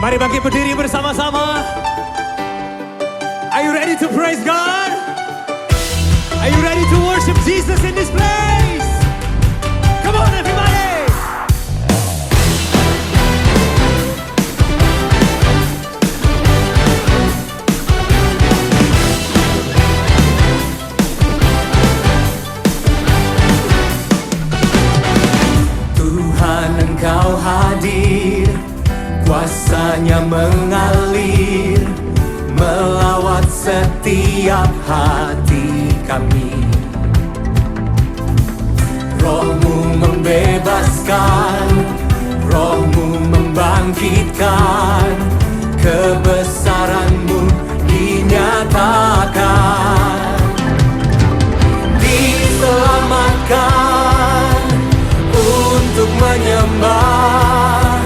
Mari bangkit berdiri bersama-sama. Are you ready to praise God? Are you ready to worship Jesus in this place? Come on everybody! Tuhan, Engkau hadir, kuasanya mengalir, melawat setiap hati kami. Roh-Mu membebaskan, Roh-Mu membangkitkan, kebesaran-Mu dinyatakan. Diselamatkan untuk menyembah,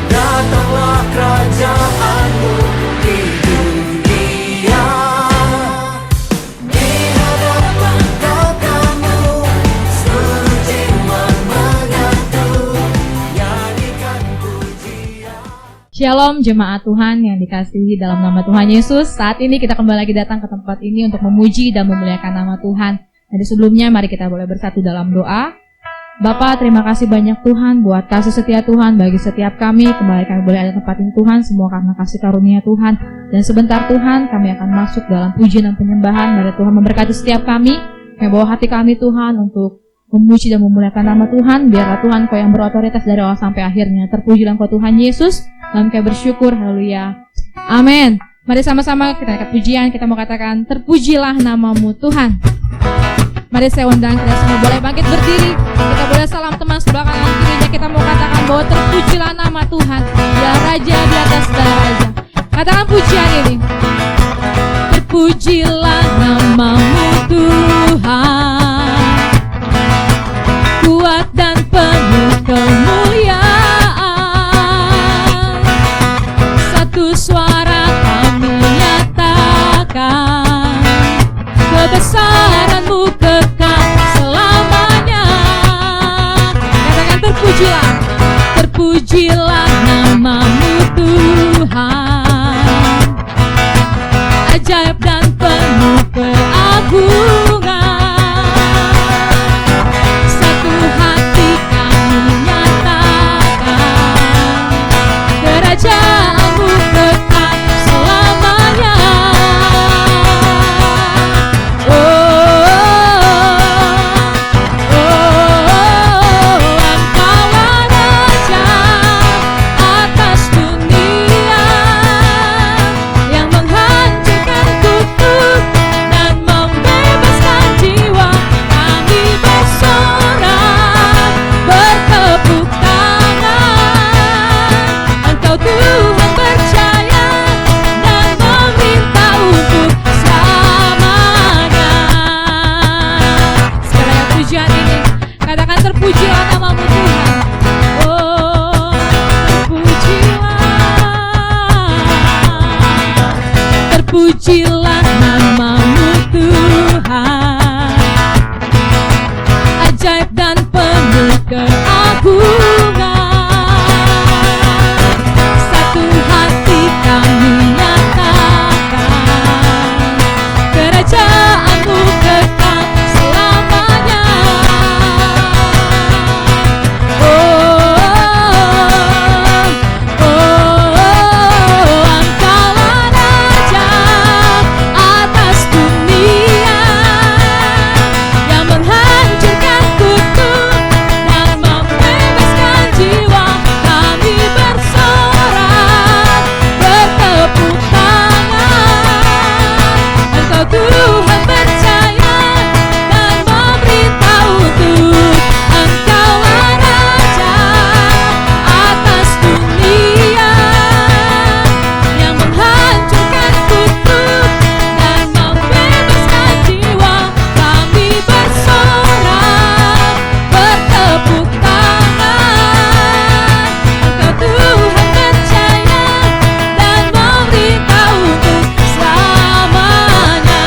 datanglah kerajaan-Mu di dunia. Di hadapan tatamu, seluruh jiwa menyatu, nyanyikan pujian. Shalom jemaat Tuhan yang dikasihi dalam nama Tuhan Yesus. Saat ini kita kembali lagi datang ke tempat ini untuk memuji dan memuliakan nama Tuhan. Jadi sebelumnya mari kita boleh bersatu dalam doa. Bapa, terima kasih banyak Tuhan buat kasih setia Tuhan bagi setiap kami. Kembali kami boleh ada tempat ini Tuhan, semua karena kasih karunia Tuhan. Dan sebentar Tuhan, kami akan masuk dalam pujian dan penyembahan. Mari Tuhan memberkati setiap kami. Kami bawa hati kami Tuhan untuk memuji dan memuliakan nama Tuhan. Biarlah Tuhan Kau yang berotoritas dari awal sampai akhirnya. Terpujilah Kau Tuhan Yesus. Dan kami bersyukur, haleluya. Amin. Mari sama-sama kita angkat pujian. Kita mau katakan, terpujilah namamu Tuhan. Mari saya undang kita semua boleh bangkit berdiri. Kita boleh salam teman sebelah kanan kirinya. Kita mau katakan bahwa terpujilah nama Tuhan. Dia Raja di atas segala raja. Katakan pujian ini. Terpujilah namamu Tuhan, kuat dan penuh kemuliaan. Satu suara kami nyatakan, kebesaran-Mu kekal selamanya. Katakan terpujilah, terpujilah namamu Tuhan, ajaib dan penuh keagungan. Satu hati kami nyatakan, kerajaan-Mu kekal selamanya. Terpujilah namamu Tuhan, ajaib dan penuh keagungan. Satu hati kami nyatakan, kerajaan-Mu kekal selamanya. Engkaulah Raja atas dunia, yang menghancurkan kutuk dan membebaskan jiwa. Kami bersorak, bertepuk tangan. Engkau Tuhan percaya dan memerintah untuk. Engkaulah Raja atas dunia, yang menghancurkan kutuk dan membebaskan jiwa. Kami bersorak, bertepuk tangan. Engkau Tuhan percaya dan memerintah untuk selamanya.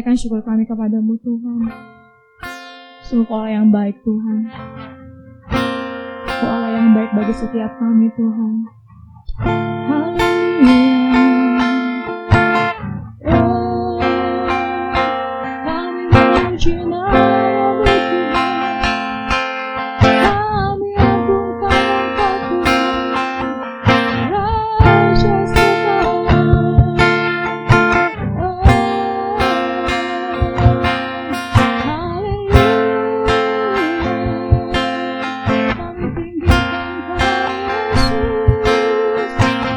menaikkan syukur kami kepadamu Tuhan. Sungguh Allah yang baik Tuhan. Kau Allah yang baik bagi setiap kami Tuhan. Haleluya. Oh, kami memuji nama-Mu Tuhan. Kami agungkan Engkau Tuhan, Raja segala. Oh, haleluya. Kami tinggikan Yesus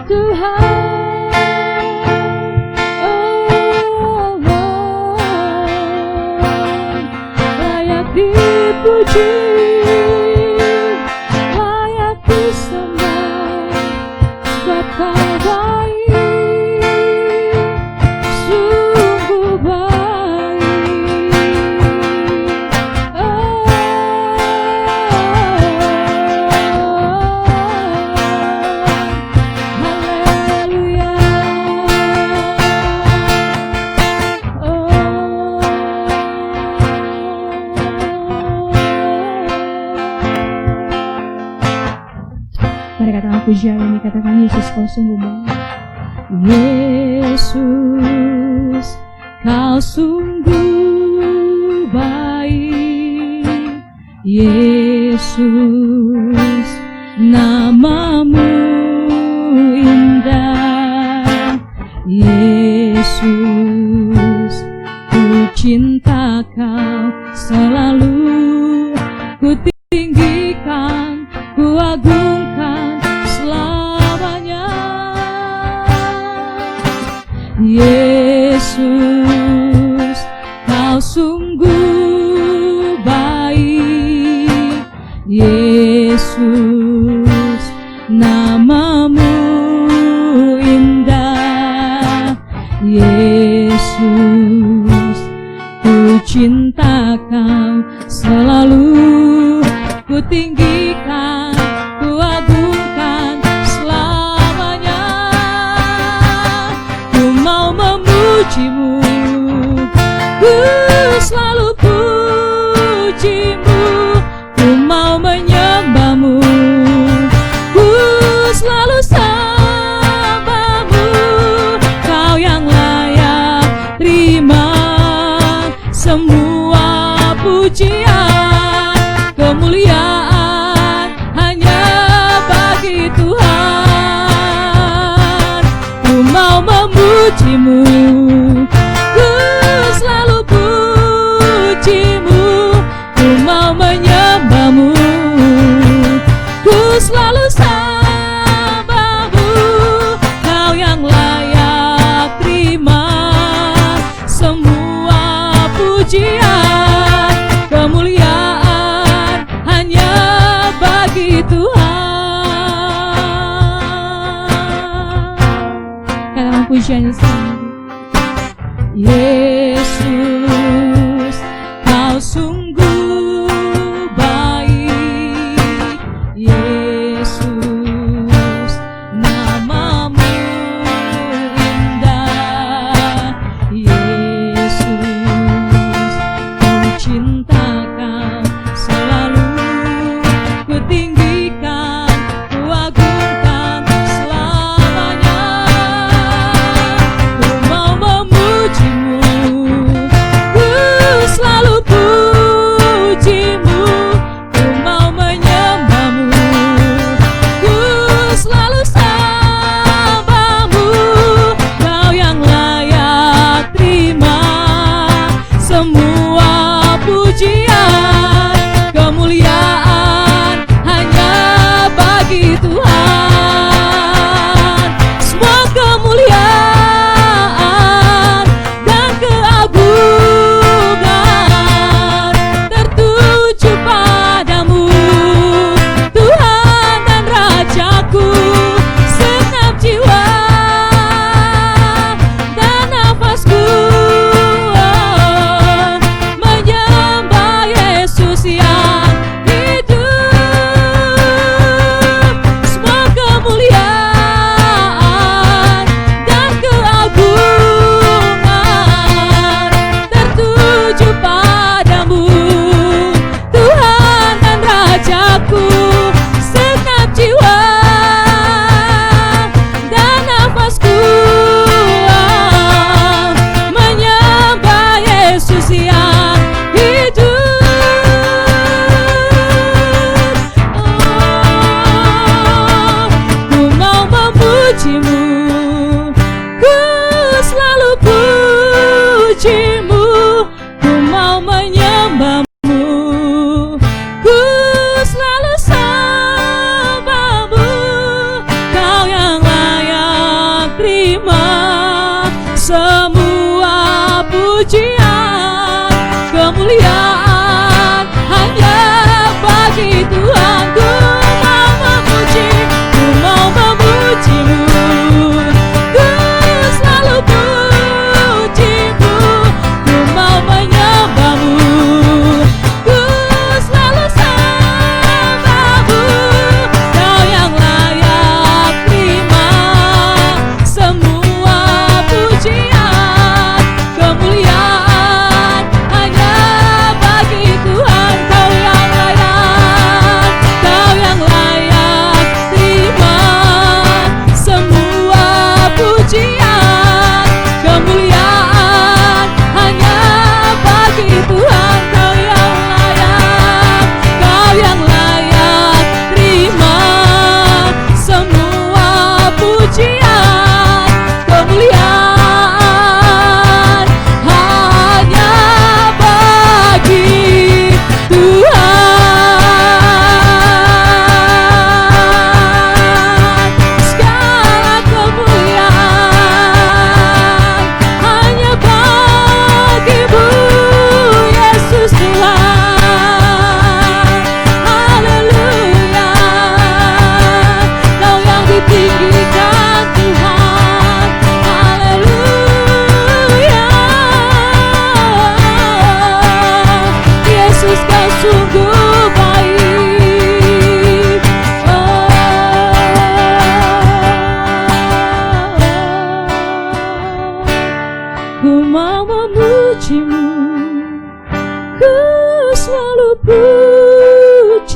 Tuhan. Oh, layak dipuji, layak disembah, sebab Kau baik, sungguh baik. Haleluya. Mari katakan pujian ini, katakan Yesus Kau sungguh baik. Yesus Kau sungguh baik. Yesus nama-Mu indah. Yesus ku cinta Kau selalu, ku tinggikan, ku agungkan selamanya. Yesus Kau sungguh baik. Yesus nama-Mu indah. Yesus ku cinta Kau selalu, ku tinggikan, ku agungkan selamanya. Ku mau memuji-Mu, ku selalu puji-Mu. Ku mau menyembah-Mu, ku selalu sembah-Mu. Kau yang layak terima semua pujian, kemuliaan hanya bagi Tuhan. Ku mau memuji-Mu, ku selalu puji-Mu. Ku mau menyembah-Mu, ku selalu sembah-Mu. Kau yang layak terima semua pujian, kemuliaan hanya bagi Tuhan. Katakan pujiannya sendiri. Yesus Kau sungguh baik. Yesus nama-Mu indah. Yesus ku cinta Kau selalu, ku tinggikan, ku agungkan selamanya. Ku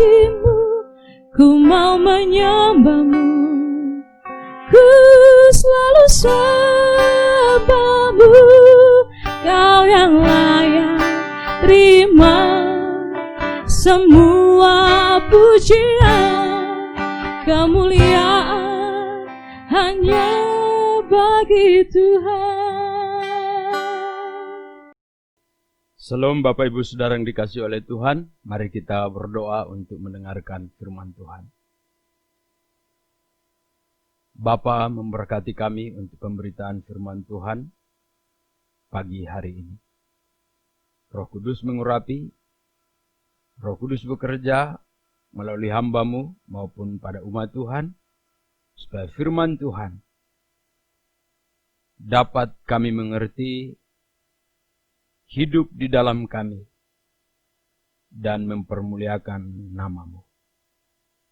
memuji-Mu, ku mau menyembah-Mu, ku selalu sembah-Mu, Kau yang layak terima semua pujian, kemuliaan hanya bagi Tuhan. Salam Bapak Ibu Saudara yang dikasihi oleh Tuhan, mari kita berdoa untuk mendengarkan firman Tuhan. Bapa memberkati kami untuk pemberitaan firman Tuhan pagi hari ini. Roh Kudus mengurapi, Roh Kudus bekerja melalui hamba-Mu maupun pada umat Tuhan, supaya firman Tuhan dapat kami mengerti, hidup di dalam kami, dan mempermuliakan nama-Mu.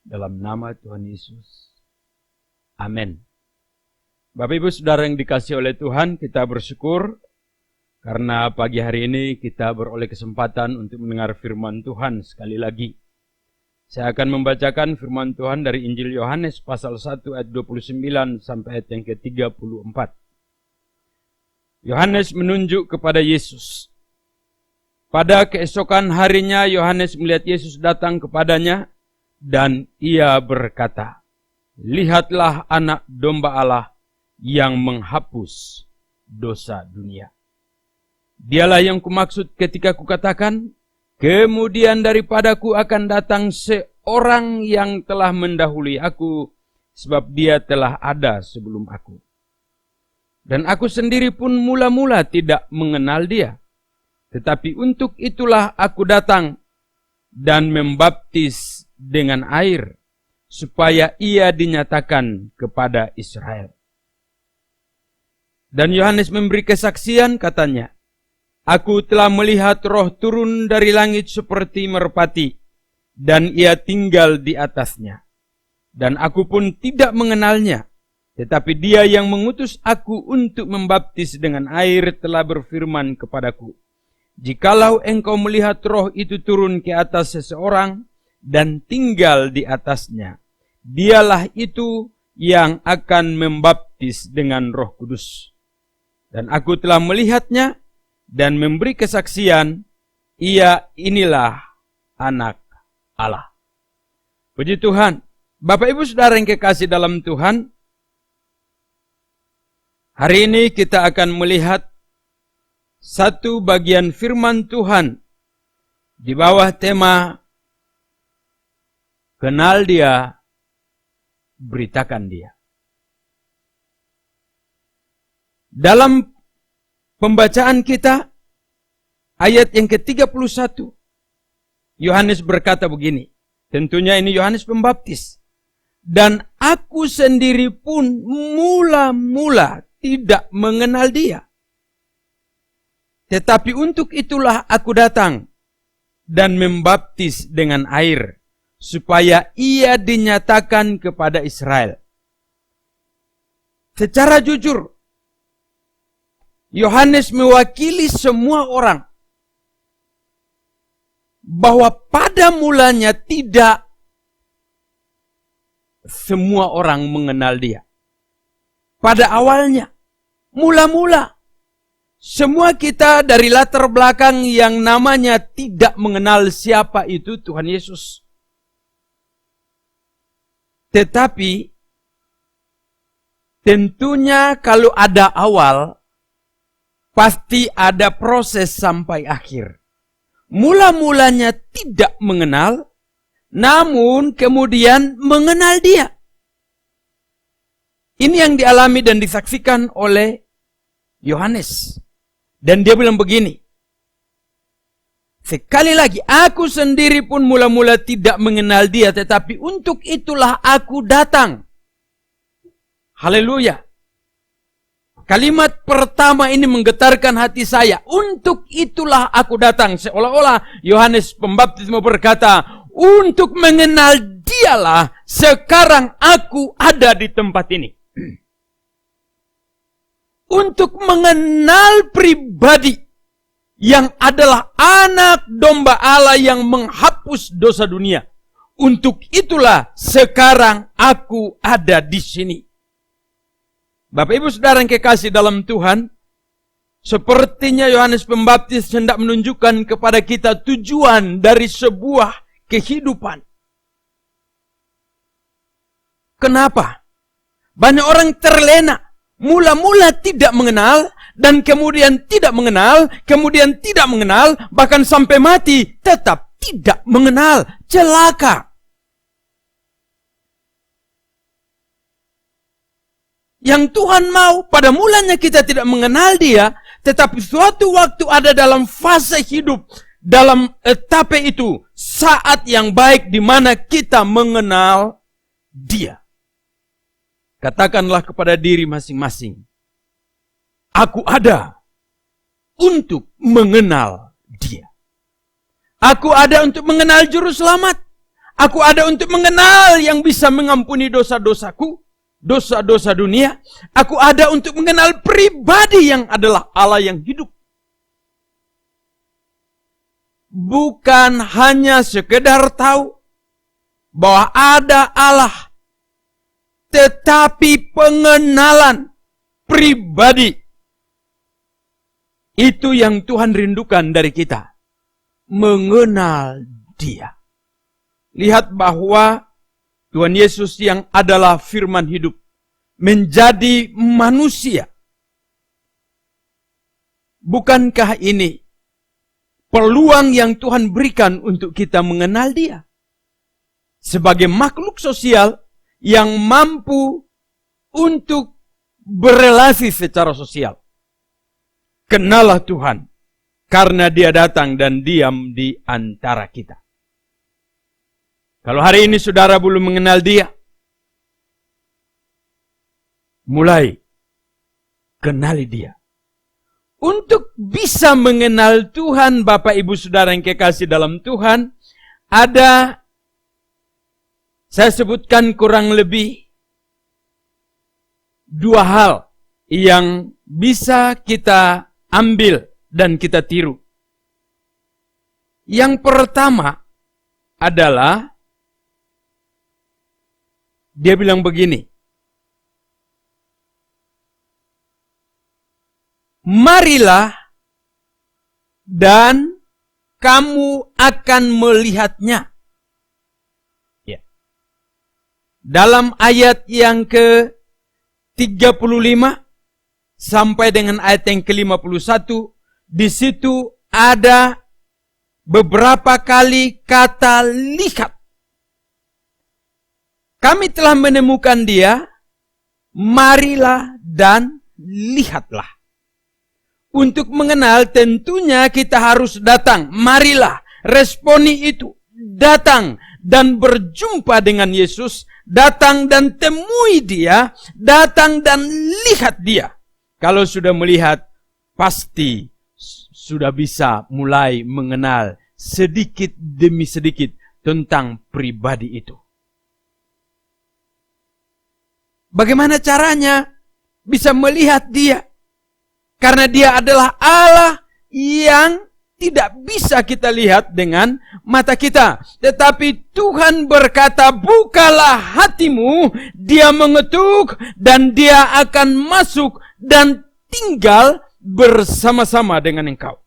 Dalam nama Tuhan Yesus. Amin. Bapak Ibu Saudara yang dikasihi oleh Tuhan, kita bersyukur karena pagi hari ini kita beroleh kesempatan untuk mendengar firman Tuhan sekali lagi. Saya akan membacakan firman Tuhan dari Injil Yohanes pasal 1 ayat 29 sampai ayat yang ke-34. Yohanes menunjuk kepada Yesus. Pada keesokan harinya Yohanes melihat Yesus datang kepadanya dan ia berkata, "Lihatlah anak domba Allah yang menghapus dosa dunia. Dialah yang kumaksud ketika kukatakan, kemudian daripadaku akan datang seorang yang telah mendahului aku, sebab dia telah ada sebelum aku. Dan aku sendiri pun mula-mula tidak mengenal dia. Tetapi untuk itulah aku datang dan membaptis dengan air, supaya ia dinyatakan kepada Israel." Dan Yohanes memberi kesaksian, katanya, "Aku telah melihat roh turun dari langit seperti merpati, dan ia tinggal di atasnya. Dan aku pun tidak mengenalnya, tetapi dia yang mengutus aku untuk membaptis dengan air telah berfirman kepadaku, jikalau engkau melihat roh itu turun ke atas seseorang dan tinggal di atasnya, dialah itu yang akan membaptis dengan Roh Kudus. Dan aku telah melihatnya dan memberi kesaksian, ia inilah anak Allah." Puji Tuhan. Bapak Ibu Saudara yang kekasih dalam Tuhan, hari ini kita akan melihat satu bagian firman Tuhan di bawah tema "Kenal Dia, Beritakan Dia". Dalam pembacaan kita, ayat yang ke-31, Yohanes berkata begini, tentunya ini Yohanes Pembaptis, "Dan aku sendiri pun mula-mula tidak mengenal dia. Tetapi untuk itulah aku datang dan membaptis dengan air, supaya ia dinyatakan kepada Israel." Secara jujur, Yohanes mewakili semua orang bahwa pada mulanya tidak semua orang mengenal dia. Pada awalnya, mula-mula, semua kita dari latar belakang yang namanya tidak mengenal siapa itu Tuhan Yesus. Tetapi, tentunya kalau ada awal, pasti ada proses sampai akhir. Mula-mulanya tidak mengenal, namun kemudian mengenal dia. Ini yang dialami dan disaksikan oleh Yohanes. Dan dia bilang begini, sekali lagi, aku sendiri pun mula-mula tidak mengenal dia, tetapi untuk itulah aku datang. Haleluya. Kalimat pertama ini menggetarkan hati saya. Untuk itulah aku datang. Seolah-olah Yohanes Pembaptis mau berkata, untuk mengenal dialah sekarang aku ada di tempat ini. Untuk mengenal pribadi yang adalah anak domba Allah yang menghapus dosa dunia. Untuk itulah sekarang aku ada di sini. Bapak Ibu Saudara yang kekasih dalam Tuhan, sepertinya Yohanes Pembaptis hendak menunjukkan kepada kita tujuan dari sebuah kehidupan. Kenapa? Banyak orang terlena, mula-mula tidak mengenal, dan kemudian tidak mengenal, kemudian tidak mengenal, bahkan sampai mati tetap tidak mengenal. Celaka. Yang Tuhan mau, pada mulanya kita tidak mengenal Dia, tetapi suatu waktu ada dalam fase hidup, dalam etape itu, saat yang baik di mana kita mengenal Dia. Katakanlah kepada diri masing-masing, aku ada untuk mengenal Dia. Aku ada untuk mengenal Juru Selamat. Aku ada untuk mengenal yang bisa mengampuni dosa-dosaku, dosa-dosa dunia. Aku ada untuk mengenal pribadi yang adalah Allah yang hidup. Bukan hanya sekedar tahu bahwa ada Allah, tetapi pengenalan pribadi. Itu yang Tuhan rindukan dari kita. Mengenal Dia. Lihat bahwa Tuhan Yesus yang adalah firman hidup menjadi manusia. Bukankah ini peluang yang Tuhan berikan untuk kita mengenal Dia? Sebagai makhluk sosial yang mampu untuk berelasi secara sosial. Kenalah Tuhan, karena Dia datang dan diam di antara kita. Kalau hari ini saudara belum mengenal Dia, mulai kenali Dia. Untuk bisa mengenal Tuhan, Bapak Ibu Saudara yang kekasih dalam Tuhan, ada, saya sebutkan kurang lebih 2 hal yang bisa kita ambil dan kita tiru. Yang pertama adalah, dia bilang begini, marilah dan kamu akan melihatnya. Ya. Dalam ayat yang ke-35 sampai dengan ayat yang ke-51, di situ ada beberapa kali kata lihat. Kami telah menemukan Dia, marilah dan lihatlah. Untuk mengenal tentunya kita harus datang. Marilah, responi itu. Datang dan berjumpa dengan Yesus. Datang dan temui Dia. Datang dan lihat Dia. Kalau sudah melihat, pasti sudah bisa mulai mengenal sedikit demi sedikit tentang pribadi itu. Bagaimana caranya bisa melihat Dia? Karena Dia adalah Allah yang tidak bisa kita lihat dengan mata kita. Tetapi Tuhan berkata, bukalah hatimu, Dia mengetuk, dan Dia akan masuk dan tinggal bersama-sama dengan engkau.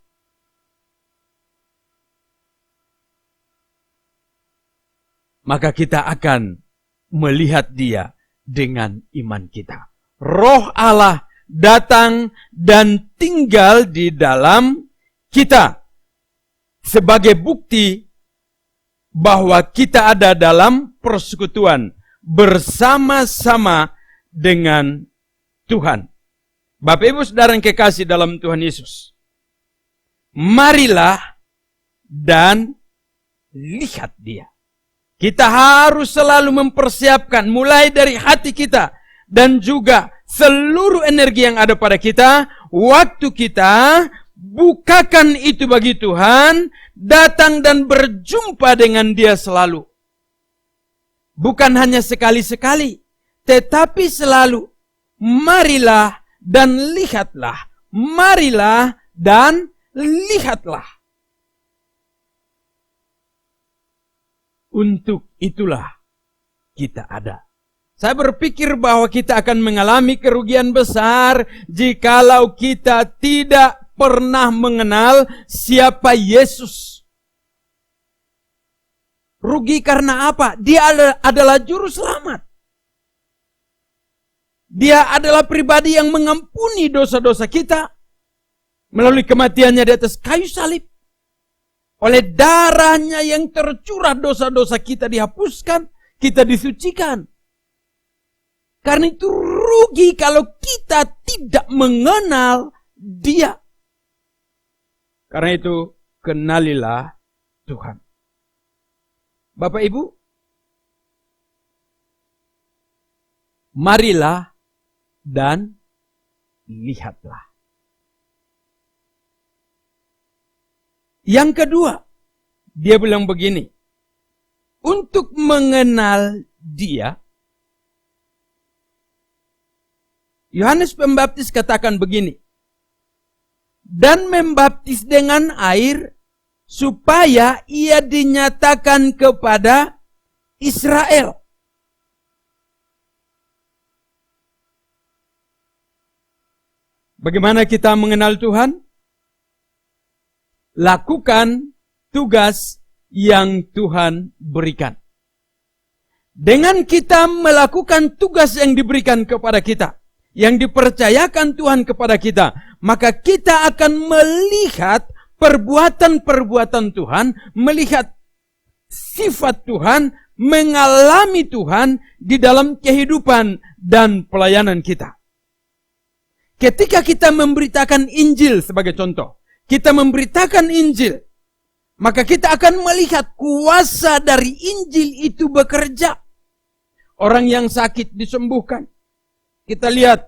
Maka kita akan melihat Dia dengan iman kita. Roh Allah datang dan tinggal di dalam kita sebagai bukti bahwa kita ada dalam persekutuan bersama-sama dengan Tuhan. Bapak Ibu Saudara yang kekasih dalam Tuhan Yesus, marilah dan lihat Dia. Kita harus selalu mempersiapkan mulai dari hati kita dan juga seluruh energi yang ada pada kita, waktu kita, bukakan itu bagi Tuhan, datang dan berjumpa dengan Dia selalu. Bukan hanya sekali-sekali, tetapi selalu. Marilah dan lihatlah. Marilah dan lihatlah. Untuk itulah kita ada. Saya berpikir bahwa kita akan mengalami kerugian besar jikalau kita tidak pernah mengenal siapa Yesus. Rugi karena apa? Dia adalah juru selamat. Dia adalah pribadi yang mengampuni dosa-dosa kita melalui kematiannya di atas kayu salib. Oleh darahnya yang tercurah dosa-dosa kita dihapuskan, kita disucikan. Karena itu rugi kalau kita tidak mengenal Dia. Karena itu kenalilah Tuhan. Bapak Ibu, marilah dan lihatlah. Yang kedua, dia bilang begini, untuk mengenal Dia, Yohanes Pembaptis katakan begini, dan membaptis dengan air supaya ia dinyatakan kepada Israel. Bagaimana kita mengenal Tuhan? Lakukan tugas yang Tuhan berikan. Dengan kita melakukan tugas yang diberikan kepada kita, yang dipercayakan Tuhan kepada kita, maka kita akan melihat perbuatan-perbuatan Tuhan, melihat sifat Tuhan, mengalami Tuhan di dalam kehidupan dan pelayanan kita. Ketika kita memberitakan Injil sebagai contoh, kita memberitakan Injil, maka kita akan melihat kuasa dari Injil itu bekerja. Orang yang sakit disembuhkan. Kita lihat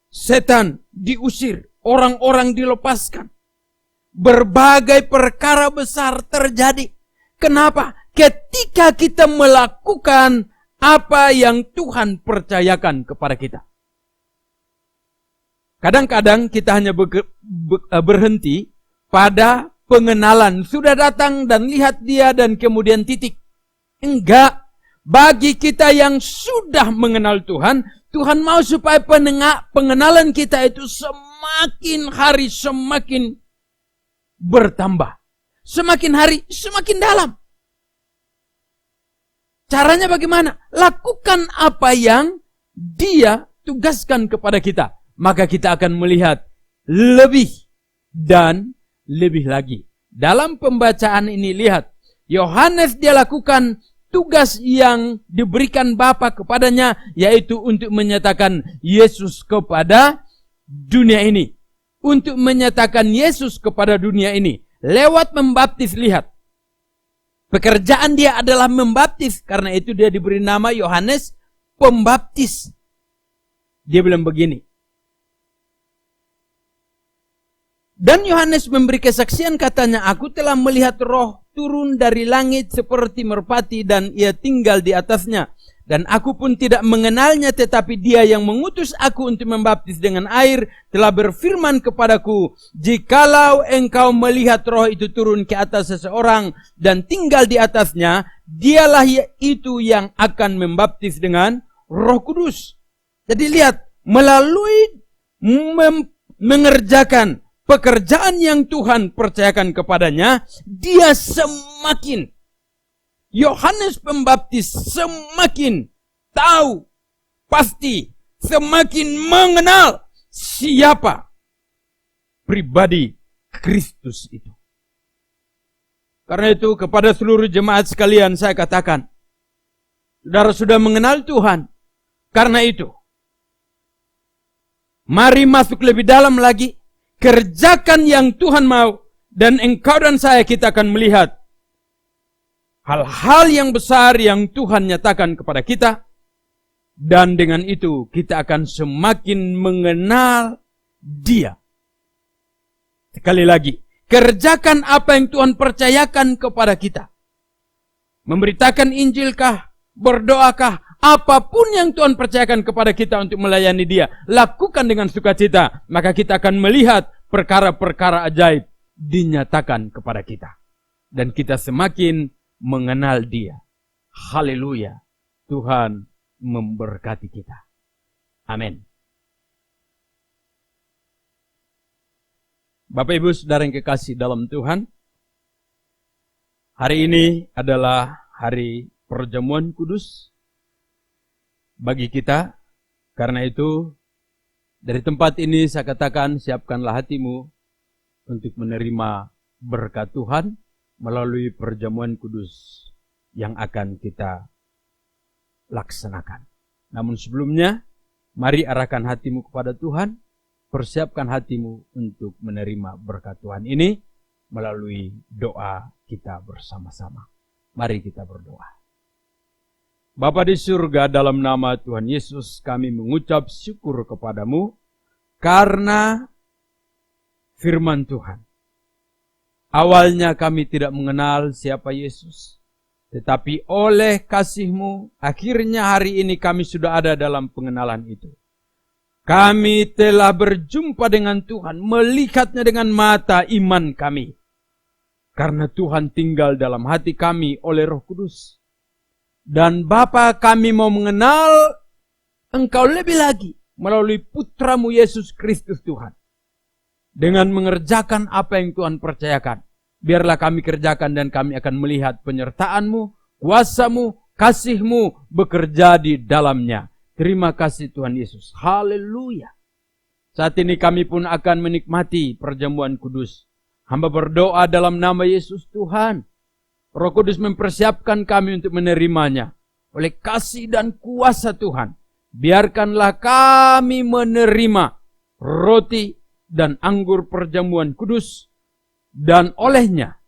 setan diusir, orang-orang dilepaskan. Berbagai perkara besar terjadi. Kenapa? Ketika kita melakukan apa yang Tuhan percayakan kepada kita. Kadang-kadang kita hanya berhenti pada pengenalan. Sudah datang dan lihat Dia dan kemudian titik. Enggak. Bagi kita yang sudah mengenal Tuhan, Tuhan mau supaya pengenalan kita itu semakin hari semakin bertambah. Semakin hari semakin dalam. Caranya bagaimana? Lakukan apa yang Dia tugaskan kepada kita. Maka kita akan melihat lebih dan lebih lagi. Dalam pembacaan ini lihat, Yohanes dia lakukan tugas yang diberikan Bapa kepadanya, yaitu untuk menyatakan Yesus kepada dunia ini. Untuk menyatakan Yesus kepada dunia ini. Lewat membaptis, lihat. Pekerjaan dia adalah membaptis. Karena itu dia diberi nama Yohanes Pembaptis. Dia bilang begini. Dan Yohanes memberi kesaksian, katanya, aku telah melihat Roh turun dari langit seperti merpati dan ia tinggal di atasnya. Dan aku pun tidak mengenalnya, tetapi Dia yang mengutus aku untuk membaptis dengan air telah berfirman kepadaku, jikalau engkau melihat Roh itu turun ke atas seseorang dan tinggal di atasnya, dialah itu yang akan membaptis dengan Roh Kudus. Jadi lihat, melalui mengerjakan pekerjaan yang Tuhan percayakan kepadanya, dia semakin, Yohanes Pembaptis semakin tahu, pasti, semakin mengenal siapa pribadi Kristus itu. Karena itu kepada seluruh jemaat sekalian saya katakan, saudara sudah mengenal Tuhan. Karena itu, mari masuk lebih dalam lagi. Kerjakan yang Tuhan mau, dan engkau dan saya kita akan melihat hal-hal yang besar yang Tuhan nyatakan kepada kita, dan dengan itu kita akan semakin mengenal Dia. Sekali lagi, kerjakan apa yang Tuhan percayakan kepada kita. Memberitakan Injilkah, berdoakah, apapun yang Tuhan percayakan kepada kita untuk melayani Dia, lakukan dengan sukacita, maka kita akan melihat perkara-perkara ajaib dinyatakan kepada kita. dan kita semakin mengenal Dia. Haleluya. Tuhan memberkati kita. Amin. Bapak Ibu Saudara yang kekasih dalam Tuhan, hari ini adalah hari perjamuan kudus bagi kita. Karena itu, dari tempat ini saya katakan, siapkanlah hatimu untuk menerima berkat Tuhan melalui perjamuan kudus yang akan kita laksanakan. Namun sebelumnya, mari arahkan hatimu kepada Tuhan, persiapkan hatimu untuk menerima berkat Tuhan ini melalui doa kita bersama-sama. Mari kita berdoa. Bapa di surga, dalam nama Tuhan Yesus kami mengucap syukur kepadamu karena firman Tuhan. Awalnya kami tidak mengenal siapa Yesus, tetapi oleh kasih-Mu, akhirnya hari ini kami sudah ada dalam pengenalan itu. Kami telah berjumpa dengan Tuhan, melihatnya dengan mata iman kami. Karena Tuhan tinggal dalam hati kami oleh Roh Kudus. Dan Bapa, kami mau mengenal Engkau lebih lagi melalui Putra-Mu Yesus Kristus Tuhan. Dengan mengerjakan apa yang Tuhan percayakan. Biarlah kami kerjakan dan kami akan melihat penyertaan-Mu, kuasa-Mu, kasih-Mu bekerja di dalamnya. Terima kasih Tuhan Yesus. Haleluya. Saat ini kami pun akan menikmati perjamuan kudus. Hamba berdoa dalam nama Yesus Tuhan. Roh Kudus mempersiapkan kami untuk menerimanya. Oleh kasih dan kuasa Tuhan. Biarkanlah kami menerima roti dan anggur perjamuan kudus. Dan olehnya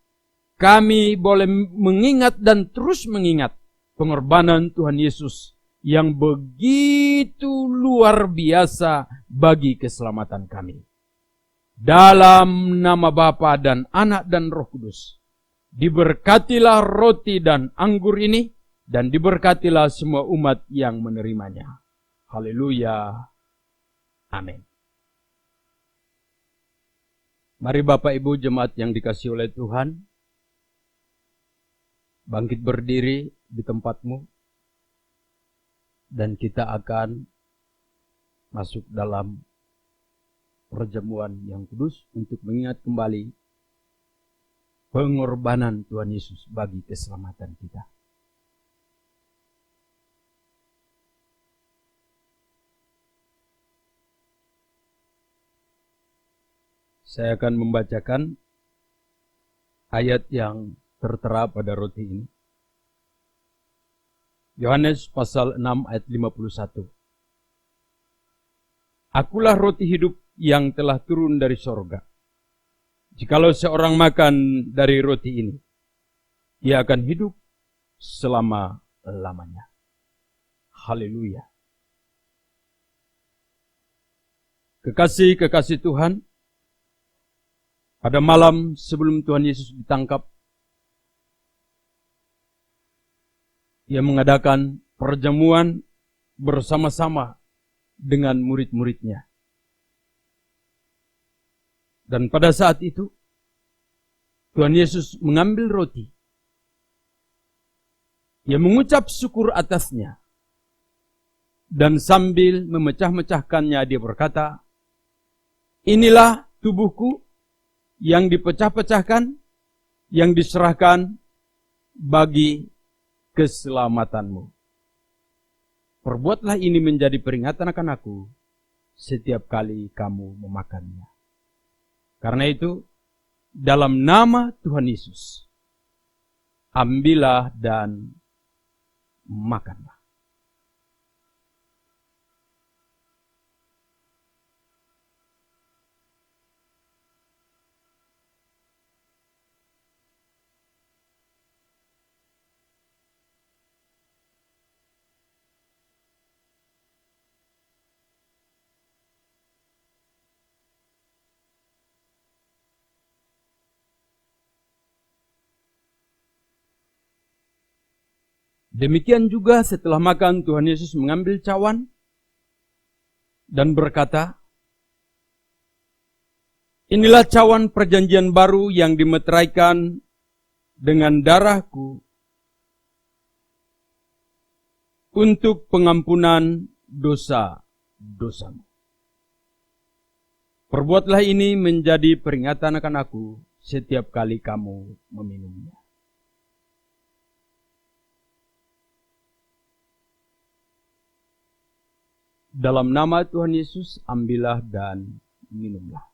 kami boleh mengingat dan terus mengingat pengorbanan Tuhan Yesus yang begitu luar biasa bagi keselamatan kami. Dalam nama Bapa dan Anak dan Roh Kudus, diberkatilah roti dan anggur ini dan diberkatilah semua umat yang menerimanya. Haleluya. Amin. Mari Bapak Ibu jemaat yang dikasihi oleh Tuhan, bangkit berdiri di tempatmu, dan kita akan masuk dalam perjamuan yang kudus untuk mengingat kembali pengorbanan Tuhan Yesus bagi keselamatan kita. Saya akan membacakan ayat yang tertera pada roti ini. Yohanes pasal 6 ayat 51. Akulah roti hidup yang telah turun dari sorga. Jikalau seorang makan dari roti ini, ia akan hidup selama-lamanya. Haleluya. Kekasih-kekasih Tuhan, pada malam sebelum Tuhan Yesus ditangkap, Ia mengadakan perjamuan bersama-sama dengan murid-muridnya. Dan pada saat itu, Tuhan Yesus mengambil roti. Ia mengucap syukur atasnya. Dan sambil memecah-mecahkannya, dia berkata, inilah tubuhku yang dipecah-pecahkan, yang diserahkan bagi keselamatanmu. Perbuatlah ini menjadi peringatan akan aku setiap kali kamu memakannya. Karena itu, dalam nama Tuhan Yesus, ambillah dan makanlah. Demikian juga setelah makan, Tuhan Yesus mengambil cawan dan berkata, inilah cawan perjanjian baru yang dimeteraikan dengan darahku untuk pengampunan dosa-dosamu. Perbuatlah ini menjadi peringatan akan aku setiap kali kamu meminumnya. Dalam nama Tuhan Yesus, ambillah dan minumlah.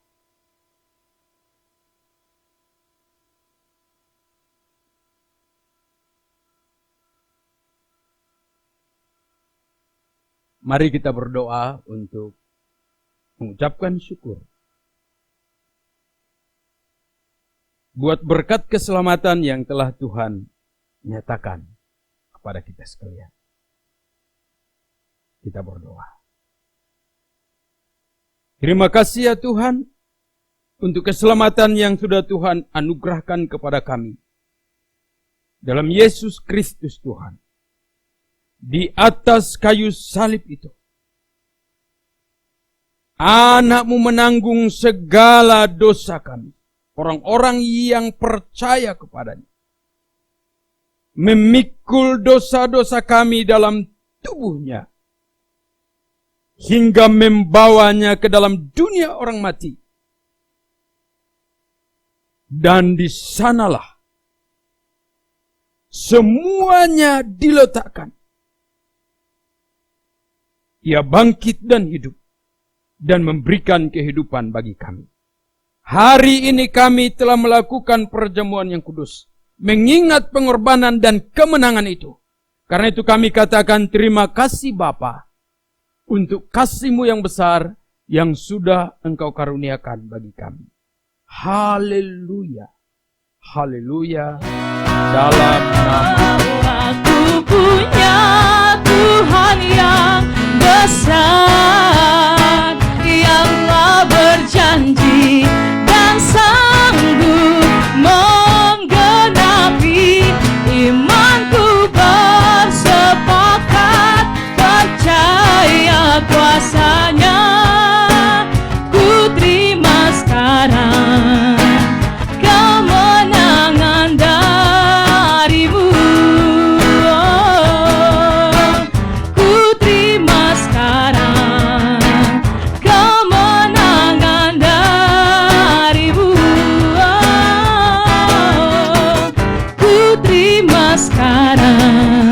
Mari kita berdoa untuk mengucapkan syukur buat berkat keselamatan yang telah Tuhan nyatakan kepada kita sekalian. Kita berdoa. Terima kasih ya Tuhan untuk keselamatan yang sudah Tuhan anugerahkan kepada kami dalam Yesus Kristus Tuhan. Di atas kayu salib itu, Anak-Mu menanggung segala dosa kami, orang-orang yang percaya kepadanya, memikul dosa-dosa kami dalam tubuhnya, hingga membawanya ke dalam dunia orang mati. Dan di sanalah semuanya diletakkan. Ia bangkit dan hidup dan memberikan kehidupan bagi kami. Hari ini kami telah melakukan perjamuan yang kudus, mengingat pengorbanan dan kemenangan itu. Karena itu kami katakan terima kasih Bapa untuk kasih-Mu yang besar yang sudah Engkau karuniakan bagi kami. Haleluya. Haleluya. Dalam nama Aku punya Tuhan yang besar, Yang berjanji dan sanggup menggenapi. Imanku bersepakat, percaya kuasa-Nya. Ku terima sekarang kemenangan dari-Mu. Ku terima sekarang kemenangan dari-Mu. Ku terima sekarang